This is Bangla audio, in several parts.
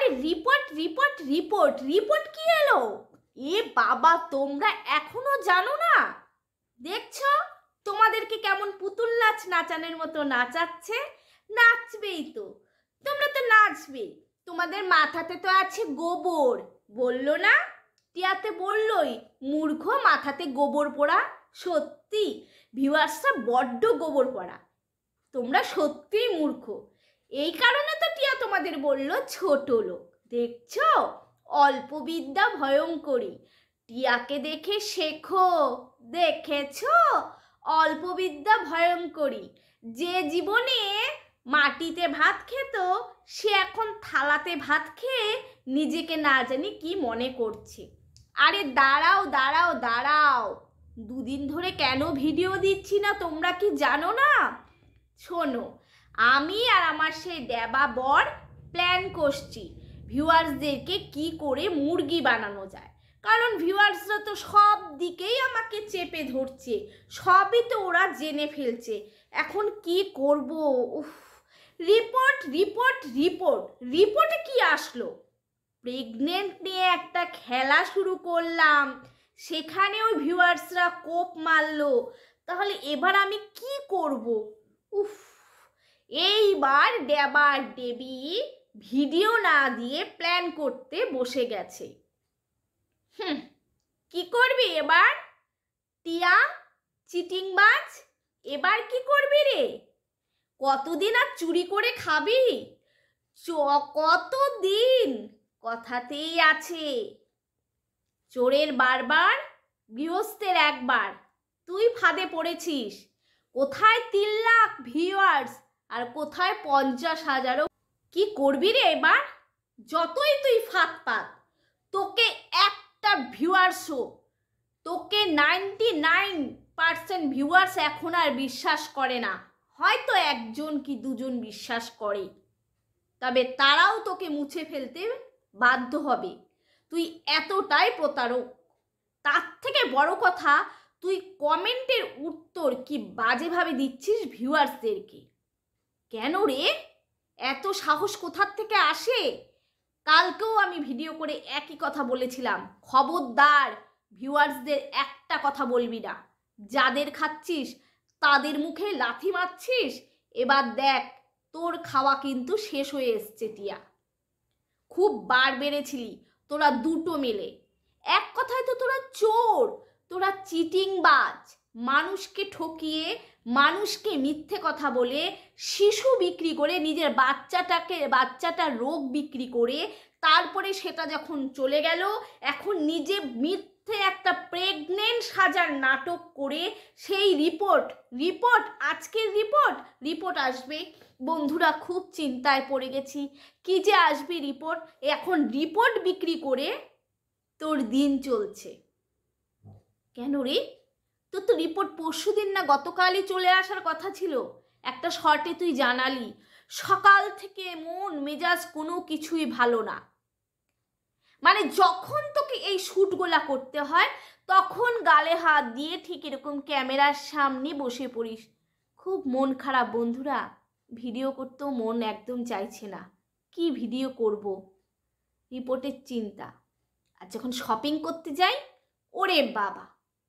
আরে রিপোর্ট রিপোর্ট রিপোর্ট রিপোর্ট কি এলো? এ বাবা, তোমরা এখনো জানো না? দেখছো তোমাদেরকে কেমন পুতুল নাচ নাচানোর মতো নাচাচ্ছে। নাচবেই তো, তোমরা তো নাচবে। তোমাদের মাথাতে তো আছে গোবর, বললো না? টিয়াতে বললোই, মূর্খ, মাথাতে গোবর পোড়া। সত্যি ভিউয়ার্সরা বড্ড গোবর পোড়া। তোমরা সত্যিই মূর্খ। এই কারণে তো টিয়া তোমাদের বললো ছোট লোক। দেখছো, অল্প বিদ্যা ভয়ঙ্করী। টিয়াকে দেখে শেখো। দেখেছো, অল্প বিদ্যা ভয়ঙ্করী। যে জীবনে মাটিতে ভাত খেত, সে এখন থালাতে ভাত খেয়ে নিজেকে না জানি কি মনে করছে। আরে দাঁড়াও দাঁড়াও দাঁড়াও, দুদিন ধরে কেন ভিডিও দিচ্ছি না তোমরা কি জানো না? শোনো, আমি আর আমার সেই দেবা বর প্ল্যান করছি ভিউয়ার্সদেরকে কি করে মুরগি বানানো যায়। কারণ ভিউয়ার্সরা তো সব দিকেই আমাকে চেপে ধরছে, সবই তো ওরা জেনে ফেলছে। এখন কি করব? উফ, রিপোর্ট রিপোর্ট রিপোর্ট রিপোর্টে কি আসলো? প্রেগনেন্ট নিয়ে একটা খেলা শুরু করলাম, সেখানেও ভিউয়ার্সরা কোপ মারলো। তাহলে এবার আমি কি করব? উফ, এইবার দেবার দেবী ভিডিও না দিয়ে প্ল্যান করতে বসে গেছে। কি করবি এবার টিয়া, চিটিংবাজ? এবার কি করবি রে? কতদিন আর চুরি করে খাবি? কতদিন? কথাতেই আছে, চোরের বারবার, গৃহস্থের একবার। তুই ফাঁদে পড়েছিস। কোথায় 3 লাখ ভিউয়ার্স আর কোথায় 50,000? কি করবি রে এবার? যতই তুই ফাঁদ পাত, তোকে একটা ভিউয়ার্সও, তোকে 99% ভিউয়ার্স এখন আর বিশ্বাস করে না। হয়তো 1জন কি 2জন বিশ্বাস করে, তবে তারাও তোকে মুছে ফেলতে বাধ্য হবে। তুই এতটাই প্রতারক। তার থেকে বড় কথা, তুই কমেন্টের উত্তর কি বাজেভাবে দিচ্ছিস ভিউয়ার্সদেরকে। কেন রে? এত সাহস কোথার থেকে আসে? কালকেও আমি ভিডিও করে একই কথা বলেছিলাম, খবরদার ভিউয়ার্সদের একটা কথা বলবি না। যাদের খাচ্ছিস তাদের মুখে লাথি মারছিস। এবার দেখ, তোর খাওয়া কিন্তু শেষ হয়ে এসছে টিয়া। খুব বার বেড়েছিলি তোরা দুটো মিলে। এক কথায় তো তোরা চোর, তোরা চিটিংবাজ। মানুষকে ঠকিয়ে, মানুষকে মিথ্যে কথা বলে, শিশু বিক্রি করে, নিজের বাচ্চাটার রোগ বিক্রি করে, তারপরে সেটা যখন চলে গেল, এখন নিজে মিথ্যে একটা প্রেগনেন্ট সাজার নাটক করে সেই রিপোর্ট আজকের রিপোর্ট আসবে। বন্ধুরা, খুব চিন্তায় পড়ে গেছি, কি যে আসবে রিপোর্ট। এখন রিপোর্ট বিক্রি করে তোর দিন চলছে। কেন রে? তোর তো রিপোর্ট পরশুদিন না গতকালই চলে আসার কথা ছিল। একটা শর্টে তুই জানালি সকাল থেকে মন মেজাজ কোনো কিছুই ভালো না। মানে যখন তোকে এই শ্যুটগুলা করতে হয়, তখন গালে হাত দিয়ে ঠিক এরকম ক্যামেরার সামনে বসে পড়িস। খুব মন খারাপ বন্ধুরা, ভিডিও করতেও মন একদম চাইছে না। কি ভিডিও করব? রিপোর্টের চিন্তা। আর যখন শপিং করতে যাই, ওরে বাবা,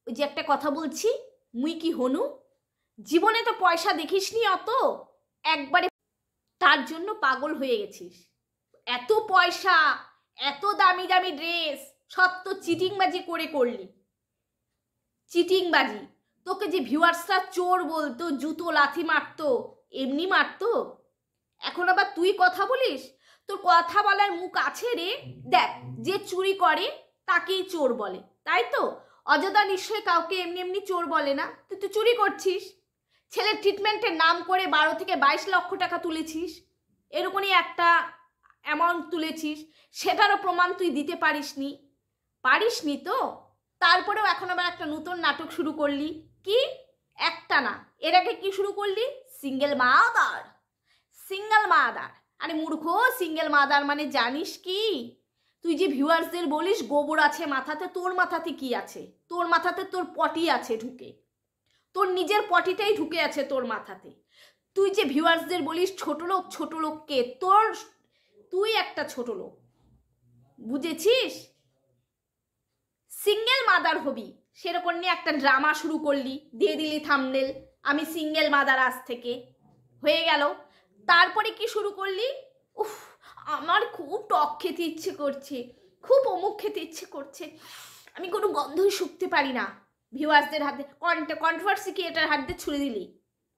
ওই যে একটা কথা বলছি, মুই কি হনু? জীবনে তো পয়সা দেখিসনি অত, একবারে তার জন্য পাগল হয়ে গেছিস। এত পয়সা, এত দামি দামি ড্রেস, সব তো চিটিংবাজি করে করলি। চিটিংবাজি। তোকে যে ভিউয়ার্সরা চোর বলতো, জুতো লাথি মারতো, এমনি মারতো। এখন আবার তুই কথা বলিস? তোর কথা বলার মুখ আছে রে? দেখ, যে চুরি করে তাকেই চোর বলে, তাই তো? অযথা নিশ্চয়ই কাউকে এমনি এমনি চোর বলে না। তুই তো চুরি করছিস। ছেলের ট্রিটমেন্টের নাম করে 12 থেকে 22 লক্ষ টাকা তুলেছিস, এরকমই একটা অ্যামাউন্ট তুলেছিস। সেটারও প্রমাণ তুই দিতে পারিসনি তো? তারপরেও এখন আবার একটা নতুন নাটক শুরু করলি। কি? একটা না, এর আগে কি শুরু করলি? Single mother. আরে মূর্খ, সিঙ্গেল মাদার মানে জানিস কি? তুই যে ভিউয়ার্সদের বলিস গোবর আছে মাথাতে, তোর মাথাতে কি আছে? তোর মাথাতে তোর পটি আছে ঢুকে, তোর নিজের পটিটাই ঢুকে আছে তোর মাথাতে। তুই যে ভিউয়ার্সদের বলিস ছোট লোককে, তুই একটা ছোট লোক। বুঝেছিস? সিঙ্গেল মাদার হবি সেরকম নিয়ে একটা ড্রামা শুরু করলি, দিয়ে দিলি থাম্বনেল, আমি সিঙ্গেল মাদার আজ থেকে, হয়ে গেল। তারপরে কি শুরু করলি? উফ, আমার খুব টক খেতে ইচ্ছে করছে, খুব অমুক খেতে ইচ্ছে করছে, আমি কোনো গন্ধই শুকতে পারি না। ভিউয়ার্সদের হাতে কন্ট্রোভার্সি ক্রিয়েটার হাতে ছুড়ে দিলি।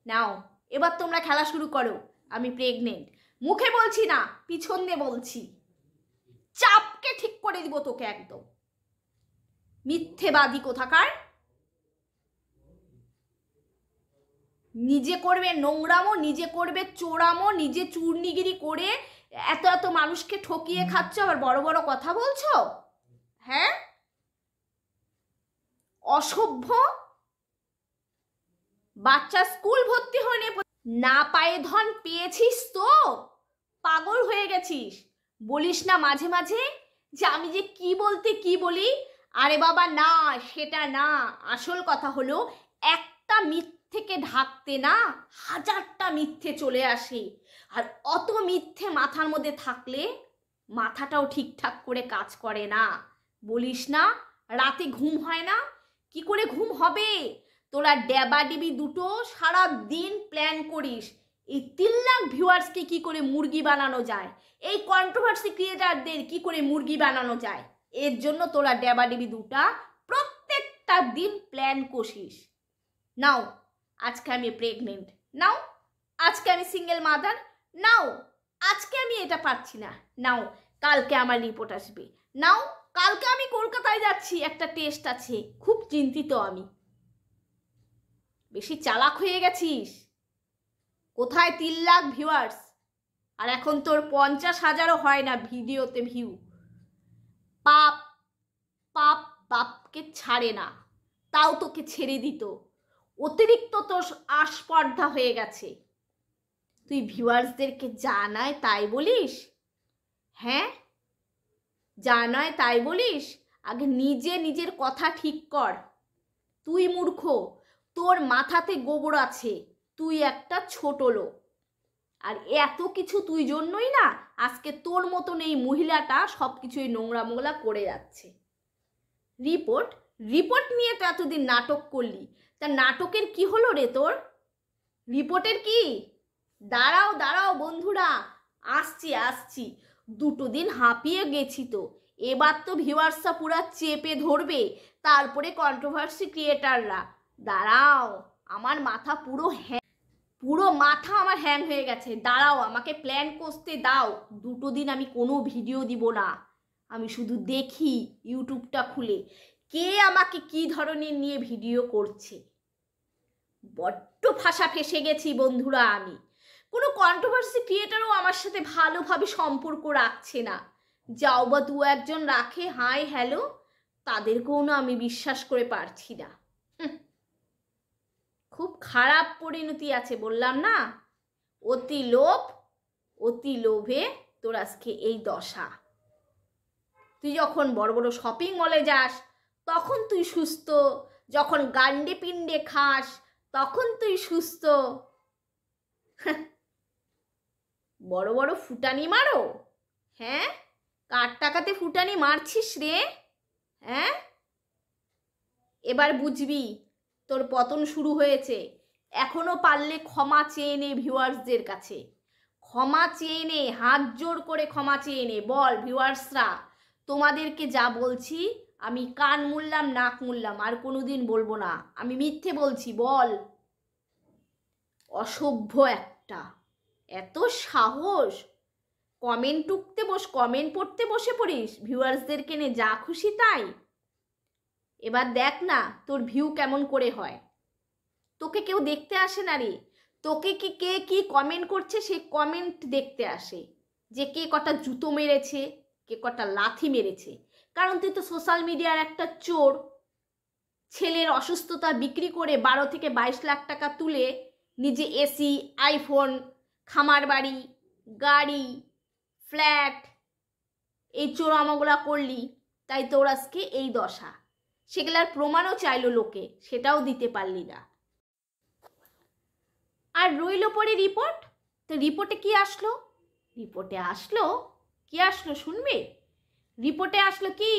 নাও এবার তোমরা খেলা শুরু করো, আমি প্রেগনেন্ট। মুখে বলছি না, পিছন দিয়ে বলছি, চাপকে ঠিক করে দিব তোকে একদম। মিথ্যেবাদী কোথাকার। নিজে করবে নোংরামো, নিজে করবে চোরামো, নিজে চূর্ণিগিরি করে এত এত মানুষকে ঠকিয়ে খাচ্ছ, আবার বড় বড় কথা বলছো। হ্যাঁ, অসভ্য। বাচ্চা স্কুল ভর্তি হয়ে না পায়ে ধন পেয়েছিস তো পাগল হয়ে গেছিস। বলিস না মাঝে মাঝে যে আমি যে কি বলতে কি বলি। আরে বাবা না, সেটা না। আসল কথা হলো একটা মিথ্যেকে ঢাকতে না হাজারটা মিথ্যে চলে আসে। আর অত মিথ্যে মাথার মধ্যে থাকলে মাথাটাও ঠিকঠাক করে কাজ করে না। বলিস না রাতে ঘুম হয় না, কি করে ঘুম হবে? তোরা ড্যাবাডিবি দুটো সারা দিন প্ল্যান করিস এই 3 লাখ ভিউয়ার্সকে কি করে মুরগি বানানো যায়, এই কন্ট্রোভার্সি ক্রিয়েটারদের কি করে মুরগি বানানো যায়। এর জন্য তোরা ড্যাবাডিবি দুটা প্রত্যেকটা দিন প্ল্যান কষিস। নাও আজকে আমি প্রেগনেন্ট, নাও আজকে আমি সিঙ্গেল মাদার, নাও আজকে আমি এটা পাচ্ছি না, নাও কালকে আমার রিপোর্ট আসবে, নাও কালকে আমি কলকাতায় যাচ্ছি, একটা টেস্ট আছে, খুব চিন্তিত আমি। বেশি চালাক হয়ে গেছিস। কোথায় 3 লাখ ভিউয়ার্স, আর এখন তোর 50,000ও হয় না ভিডিওতে ভিউ। পাপ পাপ বাপকে ছাড়ে না, তাও তোকে ছেড়ে দিত। অতিরিক্ত তোর আস্পর্ধা হয়ে গেছে। তুই ভিউয়ার্সদেরকে যা নয় তাই বলিস। হ্যাঁ, যা নয় তাই বলিস। আগে নিজে নিজের কথা ঠিক কর। তুই মূর্খ, তোর মাথাতে গোবর আছে, তুই একটা ছোট লোক। আর এত কিছু তুই জন্যই না আজকে তোর মতন এই মহিলাটা সব কিছু এই নোংরা মোংলা করে যাচ্ছে। রিপোর্ট রিপোর্ট নিয়ে তো এতদিন নাটক করলি, তা নাটকের কি হলো রে তোর? রিপোর্টের কি? দাঁড়াও দাঁড়াও বন্ধুরা, আসছি আসছি। 2 দিন হাঁপিয়ে গেছি তো, এবার তো ভিউয়ার্সরা পুরা চেপে ধরবে, তারপরে কন্ট্রোভার্সি ক্রিয়েটাররা। দাঁড়াও, আমার মাথা পুরো মাথা আমার হ্যাং হয়ে গেছে। দাঁড়াও, আমাকে প্ল্যান করতে দাও। 2 দিন আমি কোনো ভিডিও দিব না, আমি শুধু দেখি ইউটিউবটা খুলে কে আমাকে কি ধরনের নিয়ে ভিডিও করছে। বড্ড ফাঁসা ফেসে গেছি বন্ধুরা আমি। কোনো কন্ট্রোভার্সি ক্রিয়েটারও আমার সাথে ভালোভাবে সম্পর্ক রাখছে না। যাও বা 2-1 রাখে হাই হ্যালো, তাদেরকেও না আমি বিশ্বাস করে পারছি না। খুব খারাপ পরিণতি আছে বললাম না। অতি লোভ, অতি লোভে তোর আজকে এই দশা। তুই যখন বড় বড় শপিং মলে যাস তখন তুই সুস্থ, যখন গান্ডে পিণ্ডে খাস তখন তুই সুস্থ। বড় বড় ফুটানি মারো। হ্যাঁ, কার টাকাতে ফুটানি মারছিস রে? হ্যাঁ, এবার বুঝবি তোর পতন শুরু হয়েছে। এখনো পারলে ক্ষমা চেয়ে নে ভিউয়ার্সদের কাছে, ক্ষমা চেয়ে নে, হাত জোর করে ক্ষমা চেয়ে নে। বল ভিউয়ার্সরা, তোমাদেরকে যা বলছি আমি কান মুললাম নাক মুললাম, আর কোনোদিন বলবো না, আমি মিথ্যে বলছি। বল। অসভ্য একটা, এত সাহস! কমেন্ট পড়তে বসে পড়িস ভিউয়ার্সদেরকে নে যা খুশি তাই। এবার দেখ না তোর ভিউ কেমন করে হয়। তোকে কেউ দেখতে আসে না রে, তোকে কে কি কমেন্ট করছে সেই কমেন্ট দেখতে আসে, যে কে কটা জুতো মেরেছে, কে কটা লাথি মেরেছে। কারণ তুই তো সোশ্যাল মিডিয়ার একটা চোর। ছেলের অসুস্থতা বিক্রি করে 12 থেকে 22 লাখ টাকা তুলে নিজে এসি, আইফোন, খামার বাড়ি, গাড়ি, ফ্ল্যাট, এই চোরামোগুলা করলি, তাই তোর আজকে এই দশা। সেগুলার প্রমাণও চাইলো লোকে, সেটাও দিতে পারলি না। আর রইল পরে রিপোর্ট। তো রিপোর্টে কি আসলো? রিপোর্টে আসলো কি আসলো শুনবে? রিপোর্টে আসলো কি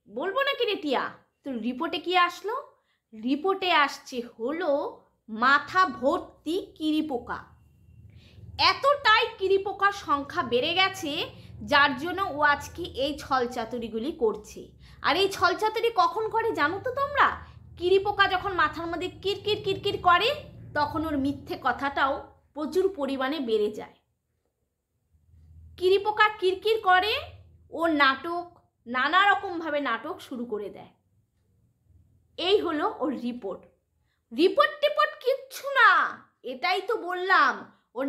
বলবো নাকি রে টিয়া? তো রিপোর্টে কি আসলো? রিপোর্টে আসছে হলো মাথা ভর্তি কিরিপোকা। এতটাই কিরিপোকার সংখ্যা বেড়ে গেছে যার জন্য ও আজকে এই ছলচাতুরিগুলি করছে। আর এই ছলচাতুরি কখন করে জানো তো তোমরা? কিরিপোকা যখন মাথার মধ্যে কিরকির কিরকির করে তখন ওর মিথ্যে কথাটাও প্রচুর পরিমাণে বেড়ে যায়। কিরিপোকা কিরকির করে, ও নাটক, নানা রকমভাবে নাটক শুরু করে দেয়। এই হলো ওর রিপোর্ট। রিপোর্ট টিপোর্ট কিচ্ছু না, এটাই তো বললাম ওর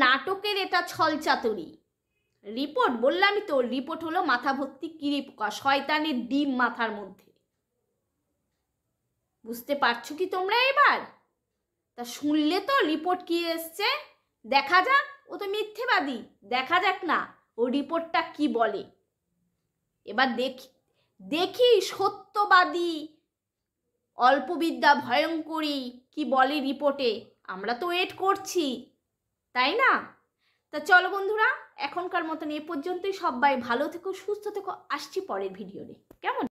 নাটকের এটা ছলচাতুরি। রিপোর্ট বললামই তো, রিপোর্ট হলো মাথা ভর্তি কিরিপোকা, শয়তানের ডিম মাথার মধ্যে। বুঝতে পারছো কি তোমরা এবার? তা শুনলে তো রিপোর্ট কি এসছে, দেখা যাক। ও তো মিথ্যেবাদী, দেখা যাক না ও রিপোর্টটা কি বলে। এবার দেখি সত্যবাদী অল্পবিদ্যা ভয়ঙ্করী কি বলে রিপোর্টে। আমরা তো ওয়েট করছি, তাই না? তা চলো বন্ধুরা, এখনকার মতন এ পর্যন্তই। সবাই ভালো থেকো, সুস্থ থেকো। আসছি পরের ভিডিওতে, কেমন?